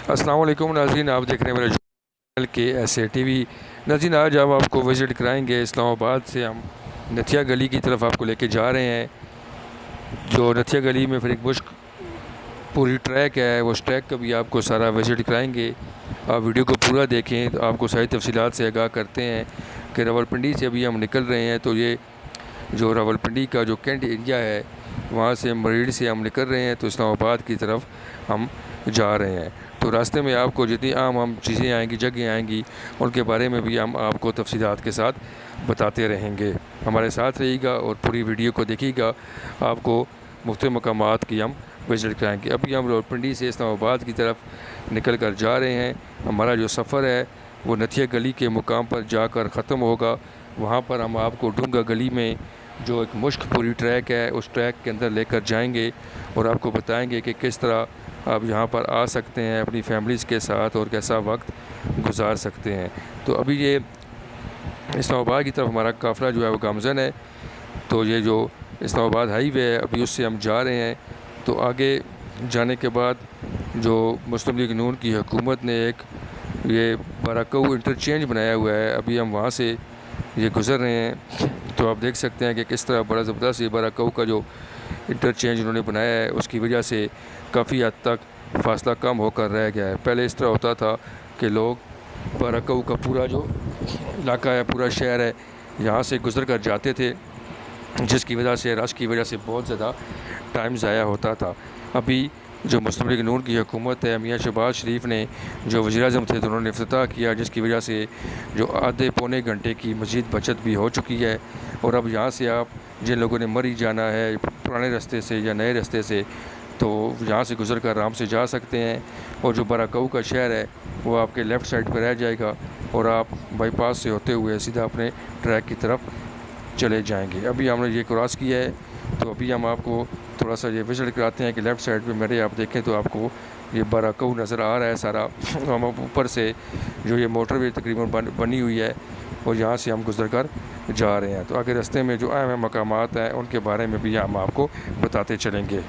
अस्सलाम वालेकुम नाज़रीन, आप देख रहे हैं मेरे चैनल के ऐसे टीवी। नाज़रीन, आज हम आपको विज़िट कराएंगे इस्लामाबाद से। हम नथिया गली की तरफ आपको लेके जा रहे हैं। जो नथिया गली में फिर एक मुश्क पूरी ट्रैक है, उस ट्रैक का भी आपको सारा विज़िट कराएंगे। आप वीडियो को पूरा देखें तो आपको सारी तफसीलात से आगाह करते हैं कि रावलपिंडी से अभी हम निकल रहे हैं। तो ये जो रावलपिंडी का जो कैंट एरिया है, वहाँ से मरीड से हम निकल रहे हैं तो इस्लामाबाद की तरफ हम जा रहे हैं। तो रास्ते में आपको जितनी आम चीज़ें आएंगी, जगह आएंगी, उनके बारे में भी हम आपको तफसीलात के साथ बताते रहेंगे। हमारे साथ रहिएगा और पूरी वीडियो को देखिएगा। आपको मुख्तलिफ मकामात की हम विज़िट कराएंगे। अभी हम रावलपिंडी से इस्लामाबाद की तरफ निकल कर जा रहे हैं। हमारा जो सफ़र है वो नथिया गली के मुकाम पर जाकर ख़त्म होगा। वहाँ पर हम आपको डूंगा गली में जो एक मुश्कपुरी ट्रैक है, उस ट्रैक के अंदर लेकर जाएंगे और आपको बताएंगे कि किस तरह आप यहाँ पर आ सकते हैं अपनी फैमिलीज़ के साथ और कैसा वक्त गुजार सकते हैं। तो अभी ये इस्लामाबाद की तरफ हमारा काफ़िला जो है वो गामज़न है। तो ये जो इस्लामाबाद हाईवे है, अभी उससे हम जा रहे हैं। तो आगे जाने के बाद जो मुस्लिम लीग नून की हुकूमत ने एक ये बाराकऊ इंटरचेंज बनाया हुआ है, अभी हम वहाँ से ये गुज़र रहे हैं। तो आप देख सकते हैं कि किस तरह बड़ा ज़बरदस्त ये बाराकऊ का जो इंटरचेंज उन्होंने बनाया है, उसकी वजह से काफ़ी हद तक फ़ासला कम होकर रह गया है। पहले इस तरह होता था कि लोग बाराकऊ का पूरा जो इलाका है, पूरा शहर है, यहाँ से गुज़र कर जाते थे, जिसकी वजह से रश की वजह से बहुत ज़्यादा टाइम ज़ाया होता था। अभी जो मुस्लिम लीग नून की हुकूमत है, मियाँ शहबाज शरीफ ने जो वज़ीर-ए-आज़म थे तो उन्होंने इफ्तिताह किया, जिसकी वजह से जो आधे पौने घंटे की मज़ीद बचत भी हो चुकी है। और अब यहाँ से आप जिन लोगों ने मरी जाना है पुराने रास्ते से या नए रास्ते से, तो यहाँ से गुज़र कर आराम से जा सकते हैं। और जो बाराकऊ का शहर है वो आपके लेफ़्ट साइड पर रह जाएगा और आप बाईपास से होते हुए सीधा अपने ट्रैक की तरफ चले जाएंगे। अभी हमने ये क्रॉस किया है, तो अभी हम आपको थोड़ा सा ये विज़िट कराते हैं कि लेफ़्ट साइड पे मेरे आप देखें तो आपको ये बाराकऊ नज़र आ रहा है सारा। हम ऊपर से जो ये मोटरवे तकरीबन बनी हुई है और यहाँ से हम गुज़र कर जा रहे हैं। तो आगे रास्ते में जो अहम मकामात हैं उनके बारे में भी हम आपको बताते चलेंगे।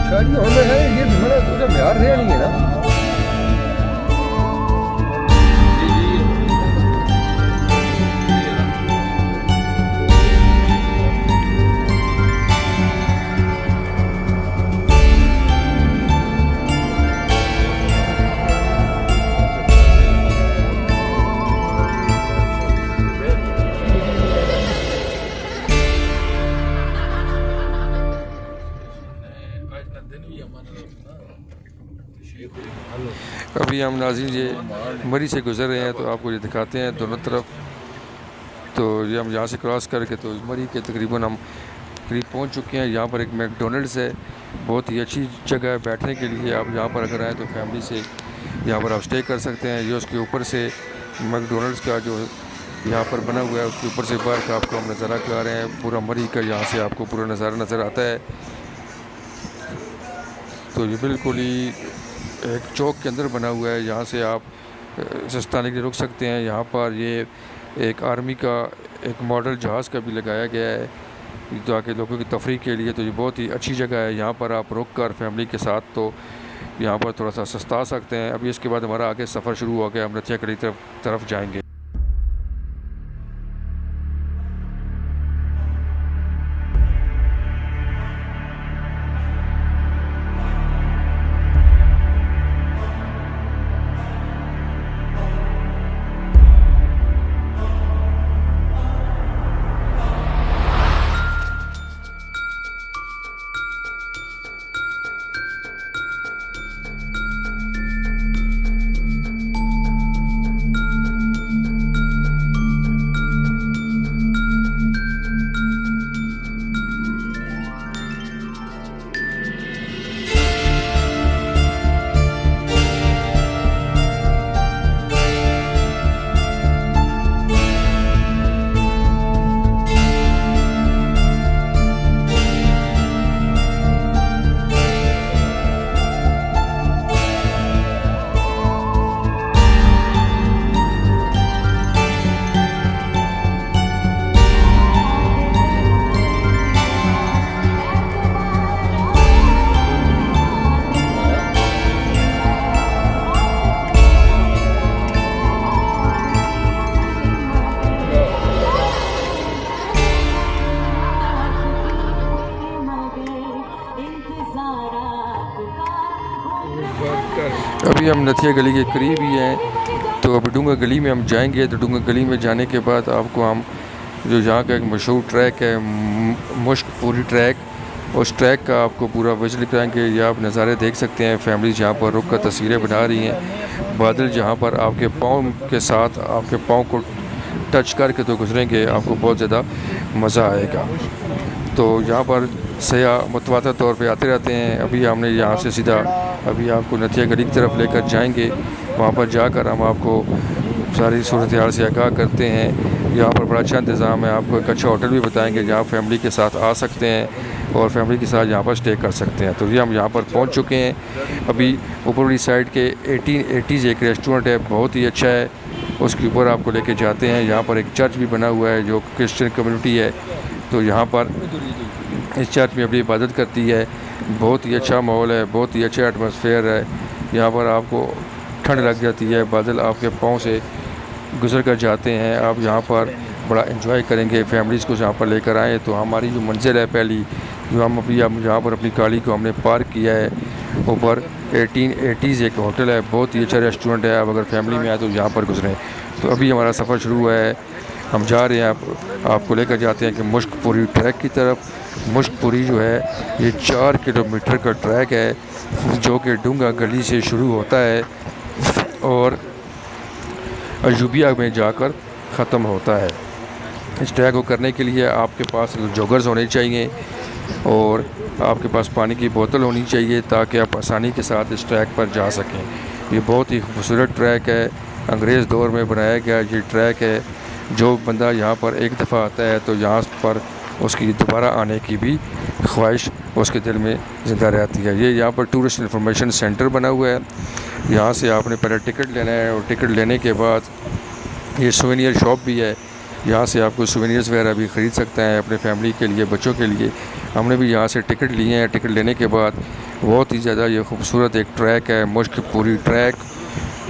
ये हमारा बिहार है नहीं है ना। अभी हम नाज़रीन ये मरी से गुज़र रहे हैं, तो आपको ये दिखाते हैं दोनों तरफ। तो ये हम यहाँ से क्रॉस करके तो मरी के तकरीबन हम करीब पहुँच चुके हैं। यहाँ पर एक मैकडोनल्ड्स है, बहुत ही अच्छी जगह है बैठने के लिए। आप यहाँ पर अगर आएँ तो फैमिली से यहाँ पर आप स्टे कर सकते हैं। ये उसके ऊपर से मैकडोनल्ड्स का जो यहाँ पर बना हुआ है, उसके ऊपर से बाहर का आपको हम नज़ारा करा रहे हैं। पूरा मरी का यहाँ से आपको पूरा नज़ारा नज़र आता है। तो ये बिल्कुल ही एक चौक के अंदर बना हुआ है, यहाँ से आप सस्ताने के लिए रुक सकते हैं। यहाँ पर ये एक आर्मी का एक मॉडल जहाज़ का भी लगाया गया है ताकि लोगों की तफरीह के लिए। तो ये बहुत ही अच्छी जगह है, यहाँ पर आप रुक कर फैमिली के साथ तो यहाँ पर थोड़ा सा सस्ता सकते हैं। अभी इसके बाद हमारा आगे सफ़र शुरू हो गया, हम नथिया गली तरफ जाएंगे। हम नथिया गली के करीब ही हैं। तो अभी डूंगा गली में हम जाएंगे। तो डूंगा गली में जाने के बाद आपको हम जो यहाँ का एक मशहूर ट्रैक है मुश्क पूरी ट्रैक, उस ट्रैक का आपको पूरा विजिट कराएंगे। ये आप नज़ारे देख सकते हैं, फैमिलीज़ यहाँ पर रुक कर तस्वीरें बना रही हैं। बादल जहाँ पर आपके पाँव के साथ आपके पाँव को टच करके तो गुजरेंगे, आपको बहुत ज़्यादा मज़ा आएगा। तो यहाँ पर सयाह मुतवातर तौर पे आते रहते हैं। अभी हमने यहाँ से सीधा अभी आपको नथिया गली की तरफ लेकर जाएंगे। वहाँ पर जाकर हम आपको सारी सूरत हाल से आगाह करते हैं। यहाँ पर बड़ा अच्छा इंतज़ाम है। आपको एक अच्छा होटल भी बताएंगे जहाँ फैमिली के साथ आ सकते हैं और फैमिली के साथ यहाँ पर स्टे कर सकते हैं। तो ये हम यहाँ पर पहुँच चुके हैं। अभी ऊपर वाली साइड के 1880s एक रेस्टोरेंट है, बहुत ही अच्छा है, उसके ऊपर आपको लेके जाते हैं। यहाँ पर एक चर्च भी बना हुआ है जो क्रिश्चियन कम्युनिटी है। तो यहाँ पर इस चर्च में अपनी इबादत करती है। बहुत ही अच्छा माहौल है, बहुत ही अच्छा एटमॉस्फेयर है। यहाँ पर आपको ठंड लग जाती है, बादल आपके पाँव से गुजर कर जाते हैं। आप यहाँ पर बड़ा एंजॉय करेंगे। फैमिलीज़ को यहाँ पर लेकर आएँ। तो हमारी जो मंजिल है पहली, जो हम अभी हम यहाँ पर अपनी गाड़ी को हमने पार्क किया है, ऊपर 1880s एक होटल है, बहुत ही अच्छा रेस्टोरेंट है। आप अगर फैमिली में आए तो यहाँ पर गुजरें। तो अभी हमारा सफ़र शुरू हुआ है, हम जा रहे हैं। आपको लेकर जाते हैं कि मुश्कपुरी ट्रैक की तरफ। मुश्कपुरी जो है ये 4 किलोमीटर का ट्रैक है जो कि डूंगा गली से शुरू होता है और अजूबिया में जाकर ख़त्म होता है। इस ट्रैक को करने के लिए आपके पास जॉगर्स होने चाहिए और आपके पास पानी की बोतल होनी चाहिए ताकि आप आसानी के साथ इस ट्रैक पर जा सकें। ये बहुत ही खूबसूरत ट्रैक है, अंग्रेज़ दौर में बनाया गया ये ट्रैक है। जो बंदा यहाँ पर एक दफ़ा आता है तो यहाँ पर उसकी दोबारा आने की भी ख्वाहिश उसके दिल में ज़िंदा रहती है। ये यहाँ पर टूरिस्ट इंफॉर्मेशन सेंटर बना हुआ है। यहाँ से आपने पहले टिकट लेना है और टिकट लेने के बाद ये सोवेनियर शॉप भी है। यहाँ से आपको सोवेनियर्स वगैरह भी ख़रीद सकते हैं अपने फैमिली के लिए, बच्चों के लिए। हमने भी यहाँ से टिकट लिए हैं। टिकट लेने के बाद बहुत ही ज़्यादा ये खूबसूरत एक ट्रैक है मुश्कपुरी ट्रैक।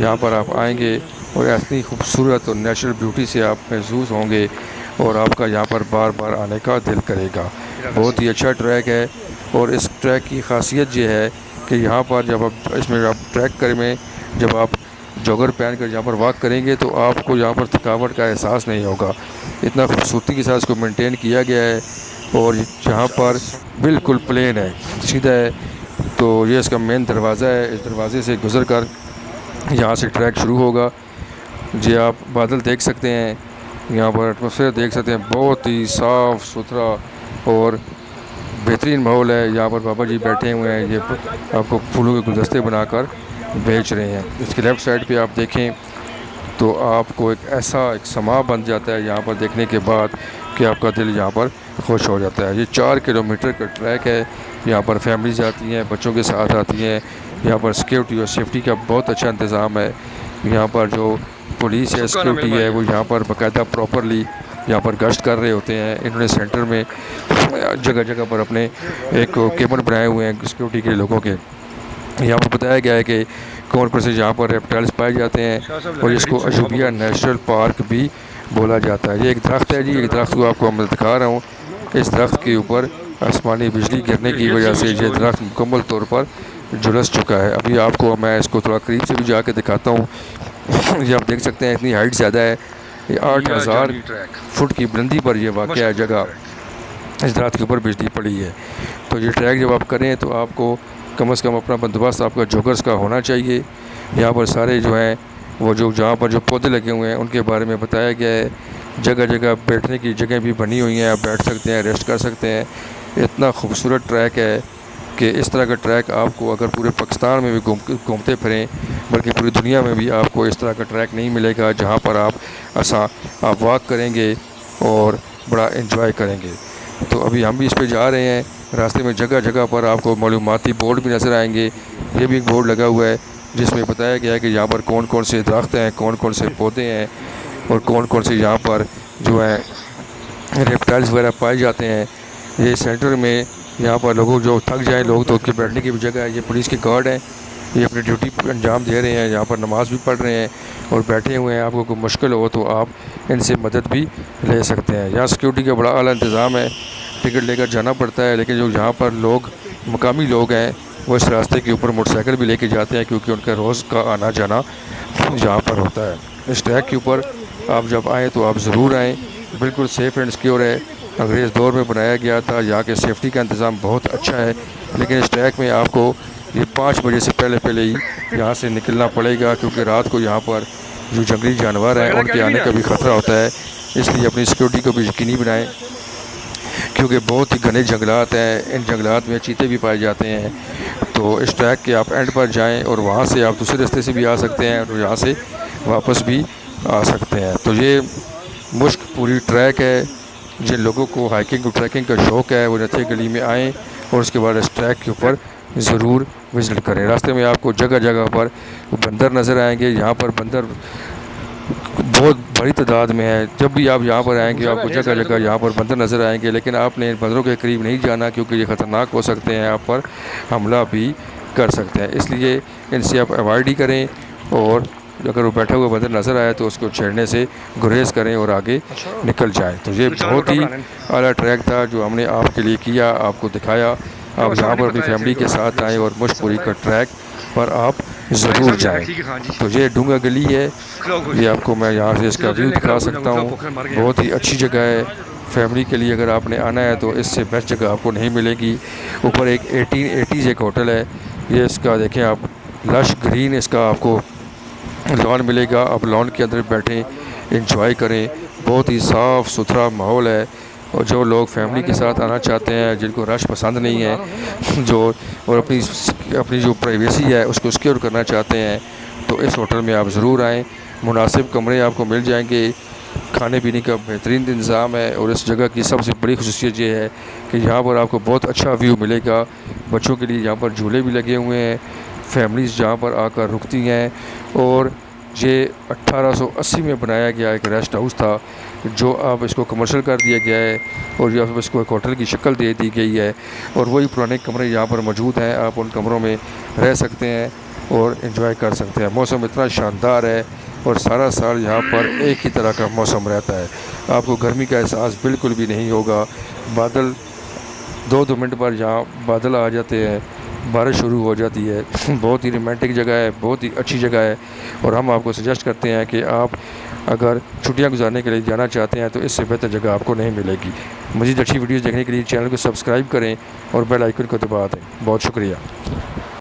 यहाँ पर आप आएँगे और इतनी खूबसूरत और नेचुरल ब्यूटी से आप महसूस होंगे और आपका यहाँ पर बार बार आने का दिल करेगा। बहुत ही अच्छा ट्रैक है और इस ट्रैक की खासियत ये है कि यहाँ पर जब आप इसमें आप ट्रैक करें, जब आप जॉगर पहन कर यहाँ पर वॉक करेंगे तो आपको यहाँ पर थकावट का एहसास नहीं होगा। इतना खूबसूरती के साथ इसको मेंटेन किया गया है और यहाँ पर बिल्कुल प्लेन है, सीधा है। तो ये इसका मेन दरवाज़ा है। इस दरवाज़े से गुज़र कर यहाँ से ट्रैक शुरू होगा। जी आप बादल देख सकते हैं, यहाँ पर एटमॉस्फेयर देख सकते हैं, बहुत ही साफ़ सुथरा और बेहतरीन माहौल है। यहाँ पर बाबा जी बैठे हुए हैं, ये आपको फूलों के गुलदस्ते बनाकर बेच रहे हैं। इसके लेफ़्ट साइड पे आप देखें तो आपको एक ऐसा एक समा बन जाता है यहाँ पर देखने के बाद कि आपका दिल यहाँ पर खुश हो जाता है। ये 4 किलोमीटर का ट्रैक है। यहाँ पर फैमिलीज आती हैं, बच्चों के साथ आती हैं। यहाँ पर सिक्योरिटी और सेफ्टी का बहुत अच्छा इंतज़ाम है। यहाँ पर जो पुलिस है, सिक्योरिटी है, वो यहाँ पर बाकायदा प्रॉपरली यहाँ पर गश्त कर रहे होते हैं। इन्होंने सेंटर में जगह जगह पर अपने एक केबल बनाए हुए हैं सिक्योरिटी के लोगों के। यहाँ पर बताया गया है कि कौन कौन से यहाँ पर रेप्टाइल्स पाए जाते हैं और इसको अजूबिया नेशनल पार्क भी बोला जाता है। ये एक दरख्त है जी, एक दरख्त को आपको मैं दिखा रहा हूँ। इस दरख्त के ऊपर आसमानी बिजली गिरने की वजह से ये दरख्त मुकम्मल तौर पर झुलस चुका है। अभी आपको मैं इसको थोड़ा करीब से भी जाके दिखाता हूँ। ये आप देख सकते हैं इतनी हाइट ज़्यादा है। ये 8000 फुट की बुलंदी पर यह वाक़ है जगह। इस दरख्त के ऊपर बिजली पड़ी है। तो ये ट्रैक जब आप करें तो आपको कम से कम अपना बंदोबस्त आपका जॉगर्स का होना चाहिए। यहाँ पर सारे जो हैं वो जो जहाँ पर जो पौधे लगे हुए हैं उनके बारे में बताया गया है। जगह जगह बैठने की जगह भी बनी हुई हैं, आप बैठ सकते हैं, रेस्ट कर सकते हैं। इतना खूबसूरत ट्रैक है कि इस तरह का ट्रैक आपको अगर पूरे पाकिस्तान में भी घूमते फिरें, बल्कि पूरी दुनिया में भी आपको इस तरह का ट्रैक नहीं मिलेगा जहाँ पर आप वॉक करेंगे और बड़ा एंजॉय करेंगे। तो अभी हम भी इस पे जा रहे हैं। रास्ते में जगह जगह पर आपको मालूमाती बोर्ड भी नज़र आएंगे। ये भी एक बोर्ड लगा हुआ है जिसमें बताया गया है कि यहाँ पर कौन कौन से दरख्त हैं, कौन कौन से पौधे हैं और कौन कौन से यहाँ पर जो है रेप्टाइल्स वगैरह पाए जाते हैं। ये सेंटर में यहाँ पर लोगों जो थक जाएँ लोग तो उनके बैठने की भी जगह है। ये पुलिस के गार्ड हैं, ये अपनी ड्यूटी अंजाम दे रहे हैं, यहाँ पर नमाज़ भी पढ़ रहे हैं और बैठे हुए हैं। आपको कोई मुश्किल हो तो आप इनसे मदद भी ले सकते हैं। यहाँ सिक्योरिटी का बड़ा आला इंतज़ाम है, टिकट लेकर जाना पड़ता है। लेकिन जो यहाँ पर लोग मकामी लोग हैं वो इस रास्ते के ऊपर मोटरसाइकिल भी लेके जाते हैं, क्योंकि उनका रोज़ का आना जाना यहाँ पर होता है। इस ट्रैक के ऊपर आप जब आएँ तो आप ज़रूर आएँ, बिल्कुल सेफ़ एंड सिक्योर है। अंग्रेज़ दौर में बनाया गया था, यहाँ के सेफ्टी का इंतज़ाम बहुत अच्छा है। लेकिन इस ट्रैक में आपको ये 5 बजे से पहले ही यहाँ से निकलना पड़ेगा, क्योंकि रात को यहाँ पर जो जंगली जानवर हैं उनके आने का भी ख़तरा होता है। इसलिए अपनी सिक्योरिटी को भी यकीनी बनाएं, क्योंकि बहुत ही घने जंगलात हैं। इन जंगलात में चीते भी पाए जाते हैं। तो इस ट्रैक के आप एंड पर जाएं और वहाँ से आप दूसरे रास्ते से भी आ सकते हैं और यहाँ से वापस भी आ सकते हैं। तो ये मुश्क पूरी ट्रैक है। जिन लोगों को हाइकिंग और ट्रैकिंग का शौक़ है वो नथिया गली में आएँ और उसके बाद इस ट्रैक के ऊपर ज़रूर विज़िट करें। रास्ते में आपको जगह जगह पर बंदर नज़र आएंगे। यहाँ पर बंदर बहुत बड़ी तादाद में है। जब भी आप यहाँ पर आएंगे आपको जगह जगह यहाँ पर बंदर नज़र आएंगे, लेकिन आपने इन बंदरों के करीब नहीं जाना, क्योंकि ये ख़तरनाक हो सकते हैं, आप पर हमला भी कर सकते हैं। इसलिए इनसे आप अवॉइड ही करें, और अगर वो बैठा हुआ बंदर नज़र आए तो उसको छेड़ने से गुरेज करें और आगे निकल जाए। तो ये बहुत ही आला ट्रैक था जो हमने आपके लिए किया, आपको दिखाया। आप यहाँ पर अपनी फैमिली के साथ आएँ और मुश्कपुरी का ट्रैक पर आप ज़रूर जाएं। तो ये डूंगा गली है, ये आपको मैं यहाँ से इसका व्यू दिखा सकता हूँ। बहुत ही अच्छी जगह है फैमिली के लिए। अगर आपने आना है तो इससे बेस्ट जगह आपको नहीं मिलेगी। ऊपर एक 1880 एक होटल है, ये इसका देखें आप, लश ग्रीन इसका आपको लॉन मिलेगा। आप लॉन के अंदर बैठें, इंजॉय करें। बहुत ही साफ़ सुथरा माहौल है, और जो लोग फैमिली के साथ आना चाहते हैं, जिनको रश पसंद नहीं है, जो और अपनी जो प्राइवेसी है उसको सिक्योर करना चाहते हैं, तो इस होटल में आप ज़रूर आएँ। मुनासिब कमरे आपको मिल जाएंगे, खाने पीने का बेहतरीन इंतज़ाम है। और इस जगह की सबसे बड़ी खुसूसियत ये है कि यहाँ पर आपको बहुत अच्छा व्यू मिलेगा। बच्चों के लिए यहाँ पर झूले भी लगे हुए हैं, फैमिलीज़ जहाँ पर आकर रुकती हैं। और ये 1880 में बनाया गया एक रेस्ट हाउस था, जो अब इसको कमर्शियल कर दिया गया है और या फिर इसको एक होटल की शक्ल दे दी गई है। और वही पुराने कमरे यहाँ पर मौजूद हैं, आप उन कमरों में रह सकते हैं और एंजॉय कर सकते हैं। मौसम इतना शानदार है और सारा साल यहाँ पर एक ही तरह का मौसम रहता है, आपको गर्मी का एहसास बिल्कुल भी नहीं होगा। बादल 2-2 मिनट पर यहाँ बादल आ जाते हैं, बारिश शुरू हो जाती है। बहुत ही रोमांटिक जगह है, बहुत ही अच्छी जगह है। और हम आपको सजेस्ट करते हैं कि आप अगर छुट्टियां गुजारने के लिए जाना चाहते हैं तो इससे बेहतर जगह आपको नहीं मिलेगी। मज़ीद अच्छी वीडियोज़ देखने के लिए चैनल को सब्सक्राइब करें और बेल आइकन को दबा दें। बहुत शुक्रिया।